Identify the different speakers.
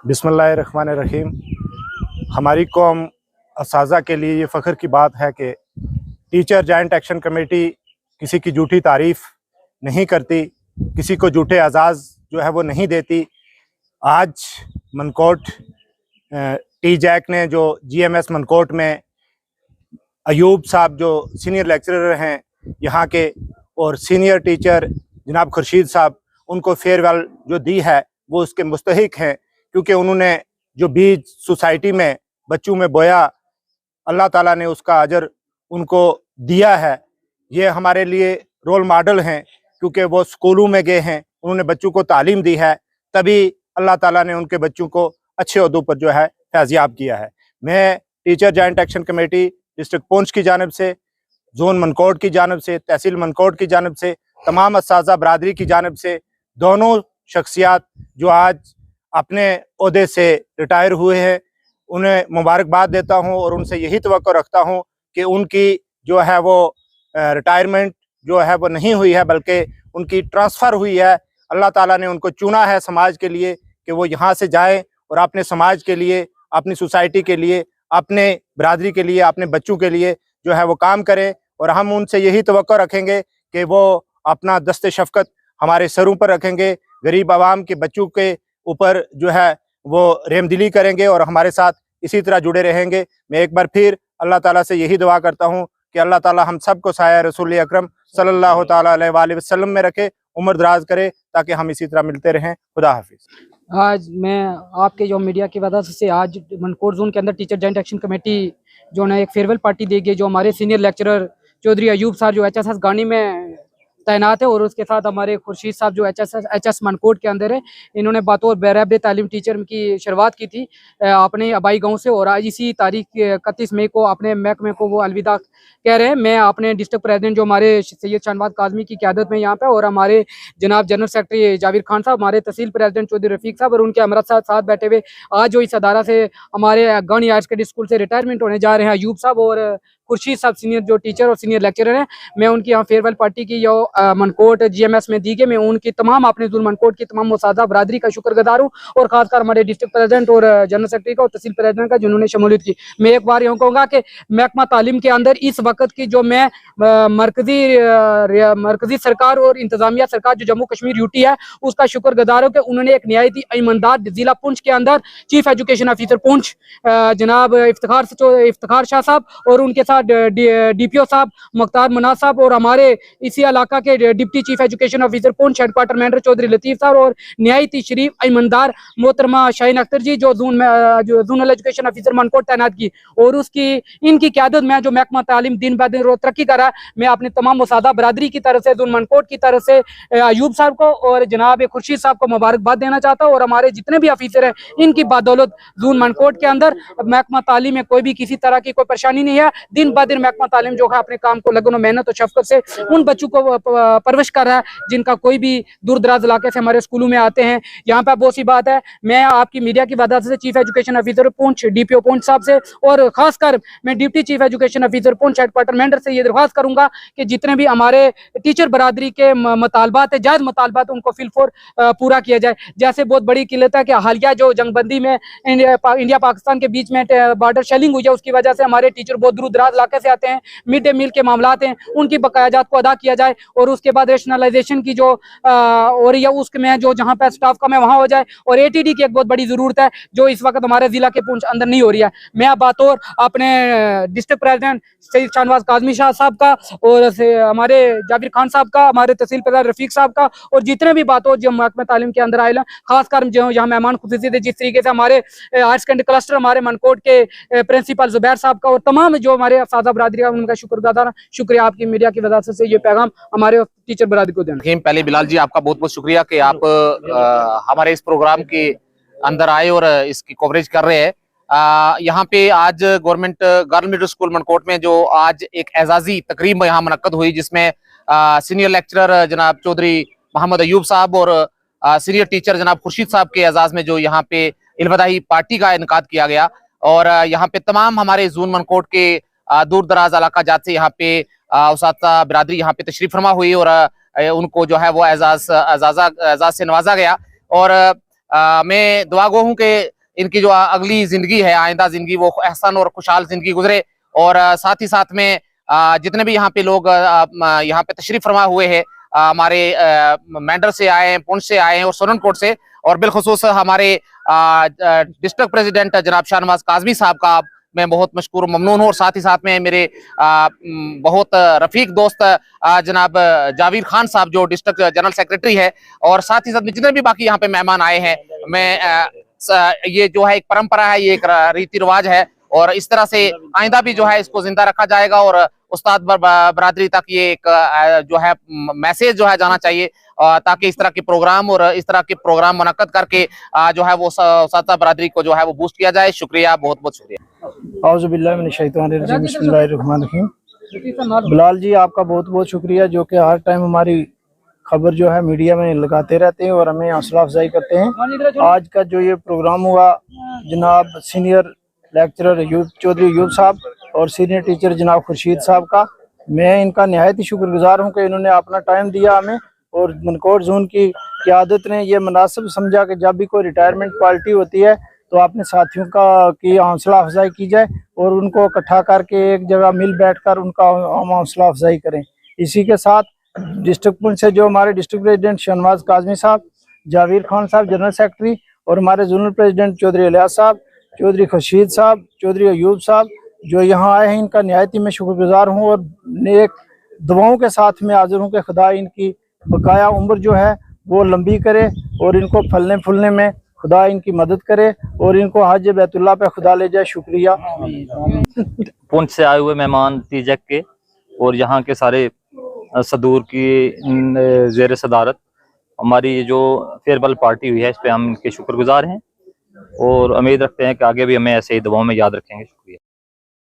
Speaker 1: बिस्मिल्लाहिर्रहमानिर्रहीम। हमारी कौम असाज़ा के लिए ये फ़ख्र की बात है कि टीचर जॉइंट एक्शन कमेटी किसी की झूठी तारीफ़ नहीं करती, किसी को झूठे एजाज़ जो है वो नहीं देती। आज मनकोट टी जैक ने जो GMS मनकोट में अयूब साहब जो सीनियर लेक्चरर हैं यहाँ के और सीनियर टीचर जनाब खुर्शीद साहब, उनको फेयरवेल जो दी है वो उसके मुस्तहिक हैं, क्योंकि उन्होंने जो बीज सोसाइटी में बच्चों में बोया, अल्लाह ताला ने उसका अजर उनको दिया है। ये हमारे लिए रोल मॉडल हैं, क्योंकि वो स्कूलों में गए हैं, उन्होंने बच्चों को तालीम दी है, तभी अल्लाह ताला ने उनके बच्चों को अच्छे ओहदों पर जो है फैज़याब किया है। मैं teacher joint action committee district Poonch की जानिब से, जोन मनकोट की जानिब से, तहसील मनकोट की जानिब से, तमाम असाज़ा बरादरी की जानिब से, दोनों शख्सियात जो आज अपने ओहदे से रिटायर हुए हैं, उन्हें मुबारकबाद देता हूं और उनसे यही तवक्को रखता हूं कि उनकी जो है वो रिटायरमेंट जो है वो नहीं हुई है, बल्कि उनकी ट्रांसफ़र हुई है। अल्लाह ताला ने उनको चुना है समाज के लिए कि वो यहाँ से जाएं और अपने समाज के लिए, अपनी सोसाइटी के लिए, अपने बरादरी के लिए, अपने बच्चों के लिए जो है वो काम करें। और हम उनसे यही तवक्को रखेंगे कि वो अपना दस्ते शफ़क़त हमारे सरों पर रखेंगे, गरीब आवाम के बच्चों के ऊपर जो है वो रहमदिली करेंगे और हमारे साथ इसी तरह जुड़े रहेंगे। मैं एक बार फिर अल्लाह ताला से यही दुआ करता हूँ कि अल्लाह ताला हम सबको साया रसूल अकरम सल्लल्लाहु ताला अलैहि वसल्लम में रखे, उम्र दराज करे, ताकि हम इसी तरह मिलते रहें। खुदा हाफिज़।
Speaker 2: आज मैं आपके जो मीडिया की वजह से आज मनकोट जोन के अंदर टीचर जॉइंट एक्शन कमेटी जो है एक फेयरवेल पार्टी देगी, जो हमारे सीनियर लेक्चरर चौधरी अयूब साहब जो HSS गानी में तैनात है, और उसके साथ हमारे खुर्शीद साहब जो HS मनकोट के अंदर है, इन्होंने बतौर बैराब तालीम टीचर की शुरुआत की थी अपने आबाई गांव से, और आज इसी तारीख 31 मई को अपने महकमे को वो अलविदा कह रहे हैं। मैं अपने डिस्ट्रिक्ट प्रेसिडेंट जो हमारे सैयद शाहनवाज काज़मी की क़यादत में यहाँ पे, और हमारे जनाब जनरल सेक्रेटरी जाविर खान साहब, हमारे तहसील प्रेसिडेंट चौधरी रफीक साहब और उनके अमृत साथ बैठे हुए आज जो इस अदारा से हमारे गन हायर सेकेंडरी स्कूल से रिटायरमेंट होने जा रहे हैं अयूब साहब और खुर्शीद साहब सीनियर जो टीचर और सीनियर लेक्चरर हैं, मैं उनकी यहाँ फेयरवेल पार्टी की जो मनकोट GMS में दी गई, मैं उनकी तमाम अपने जुल मनकोट की तमाम मुसादा बरादरी का शुक्रगुजार हूँ, और खासकर हमारे डिस्ट्रिक्ट प्रेसिडेंट और जनरल सेक्रेटरी का और तहसील प्रेसिडेंट का जिन्होंने शमूलियत की। मैं एक बार यूँ कहूँगा कि महकमा तालीम के अंदर इस वक्त की जो मैं मरकजी सरकार और इंतजामिया सरकार जो जम्मू कश्मीर UT है उसका शुक्रगुजार हूँ कि उन्होंने एक नहायती ईमानदार जिला पुंछ के अंदर चीफ एजुकेशन ऑफिसर पुंछ जनाब इफ्तिखार शाह साहब और उनके साथ DPO साहब मुख्तार मनाज साहब और हमारे इसी इलाका के deputy chief education officer Poonch headquarter manager Chaudhry Latif sahab और नहायती शरीफ ईमानदार मोहतरमा शाहीन अख्तर जी जो जोनल एजुकेशन ऑफिसर मनकोट तैनात की, और उसकी इनकी क़यादत में जो महकमा तालीम दिन ब दिन रोज तरक्की कर रहा है। मैं अपने तमाम मुसादा बरादरी की तरफ से, जोन मनकोट की तरफ से अयूब साहब को और जनाब खुर्शीद साहब को मुबारकबाद देना चाहता हूँ, और हमारे जितने भी ऑफिसर हैं इनकी बदौलत जोन मनकोट के अंदर महकमा तालीम में कोई भी किसी तरह की कोई परेशानी नहीं है। दिन ब दिन महकमा तालीम जो है अपने काम को लगन मेहनत और शफकत से उन बच्चों को परवरिश कर रहा है जिनका कोई भी दूर दराज इलाके से हमारे स्कूलों में आते हैं। यहाँ पर बहुत सी बात है, मैं आपकी मीडिया की वजह से chief education officer Poonch DPO Poonch साहब से और खासकर मैं deputy chief education officer Poonch headquarter manager से ये दरख्वास्त करूंगा कि जितने भी हमारे टीचर बरादरी के मुतालबात है, जायज़ मुतालबात, उनको फिलफोर पूरा किया जाए। जैसे बहुत बड़ी किल्लत है कि हालिया जो जंगबंदी में इंडिया पाकिस्तान के बीच में बॉर्डर शेलिंग हुई है, उसकी वजह से हमारे टीचर बहुत दूर दराज इलाके से आते हैं, मिड डे मील के मामलात हैं, उनकी बकायाजात को अदा किया जाए, और उसके बाद रेशनलाइजेशन की जो और या उसमें जो जहाँ पे स्टाफ कम है वहाँ हो जाए, और ATD की एक बहुत बड़ी ज़रूरत है जो इस वक्त हमारे ज़िला के पुंछ अंदर नहीं हो रही है। मैं बातौर अपने डिस्ट्रिक्ट प्रेसिडेंट सैयद शाहनवाज काज़मी शाह साहब का और हमारे जाविर खान साहब का, हमारे तहसील प्रेसिडेंट रफीक साहब का, और जितने भी बातौर जो महकमा तालीम के अंदर आए, खासकर जो यहाँ मेहमान खुसूसी थे, जिस तरीके से हमारे हायर सेकेंडरी क्लस्टर हमारे मनकोट के प्रिंसिपल जुबैर साहब का और तमाम जो हमारे असादा बरादरी का, उनका शुक्रगुजार। शुक्रिया आपकी मीडिया की वजह से ये पैगाम हमारे टीचर बरादरी को देना।
Speaker 3: पहले बिलाल जी आपका बहुत बहुत शुक्रिया कि आप हमारे इस प्रोग्राम के अंदर आए और इसकी कवरेज कर रहे हैं। यहाँ पे आज government girl middle school Mankot में जो आज एक एजाजी तकरीब यहाँ मुनक्कद हुई, जिसमें सीनियर लेक्चरर जनाब चौधरी मोहम्मद अयूब साहब और सीनियर टीचर जनाब खुर्शीद साहब के एजाज में जो यहाँ पे इल्वदाई पार्टी का इनकाद किया गया, और यहाँ पे तमाम हमारे जोन मनकोट के दूर दराज इलाका जात से यहाँ पे उसाता बिरादरी यहाँ पे तशरीफ फरमा हुई और उनको जो है वो एजाज से नवाजा गया। और मैं दुआगो हूँ कि इनकी जो अगली जिंदगी है, आइंदा जिंदगी, वो एहसन और खुशहाल जिंदगी गुजरे। और साथ ही साथ में जितने भी यहाँ पे लोग यहाँ पे तशरीफ फरमा हुए हैं, हमारे मेंढर से आए हैं, पुंछ से आए हैं और सोलनकोट से, और बिलखुसूस हमारे डिस्ट्रिक्ट प्रेसिडेंट जनाब शाहनवाज काजमी साहब का मैं बहुत मशकूर ममनून हूँ। और साथ ही साथ में मेरे बहुत रफीक दोस्त जनाब जावीर खान साहब जो डिस्ट्रिक्ट जनरल सेक्रेटरी है, और साथ ही साथ में जितने भी बाकी यहाँ पे मेहमान आए हैं, मैं ये जो है एक परंपरा है, ये एक रीति रिवाज है, और इस तरह से आइंदा भी जो है इसको जिंदा रखा जाएगा। और उस्ताद बरादरी तक ये एक जो है मैसेज जो है जाना चाहिए, ताकि इस तरह के प्रोग्राम और इस तरह के प्रोग्राम मुनक्कद करके जो है वो उस्ताद बरादरी को जो है वो बूस्ट किया जाए। शुक्रिया, बहुत बहुत शुक्रिया।
Speaker 4: औज़ु बिल्लाहि मिनश शैतानिर रजीम, बिस्मिल्लाहिर्रहमानिर्रहीम। बिलाल जी, आपका बहुत बहुत शुक्रिया, जो कि हर टाइम हमारी खबर जो है मीडिया में लगाते रहते हैं और हमें हौसला अफजाई करते हैं। आज का जो ये प्रोग्राम हुआ, जनाब सीनियर लेक्चरर चौधरी यूब साहब और सीनियर टीचर जनाब खुर्शीद साहब का, मैं इनका नहायत ही शुक्रगुजार हूँ कि इन्होंने अपना टाइम दिया हमें, और मनकोट जोन की क़यादत ने ये मुनासिब समझा कि जब भी कोई रिटायरमेंट पार्टी होती है तो अपने साथियों की हौसला अफजाई की जाए और उनको इकट्ठा करके एक जगह मिल बैठकर उनका हम हौसला अफजाई करें। इसी के साथ डिस्ट्रिक्ट पुंछ से जो हमारे डिस्ट्रिक्ट प्रेसिडेंट शाहनवाज काजमी साहब, जावीर खान साहब जनरल सेक्रेटरी, और हमारे जोनल प्रेसिडेंट चौधरी इलियास साहब, चौधरी खुर्शीद साहब, चौधरी अयूब साहब जो यहाँ आए हैं, इनका निहायत ही मैं शुक्रगुजार हूँ और नेक दुआओं के साथ में हाजिर हूँ कि खुदा इनकी बकाया उम्र जो है वो लंबी करे और इनको फलने फूलने में खुदा इनकी मदद करे और इनको हज बैतुल्लाह पे खुदा ले जाए। शुक्रिया।
Speaker 5: पुंछ से आए हुए मेहमान तीजक के और यहाँ के सारे सदूर की ज़ेर सदारत हमारी जो फेयरवेल पार्टी हुई है, इस पे हम इनके शुक्रगुजार हैं और उम्मीद रखते हैं कि आगे भी हमें ऐसे ही दुआओं में याद रखेंगे। शुक्रिया।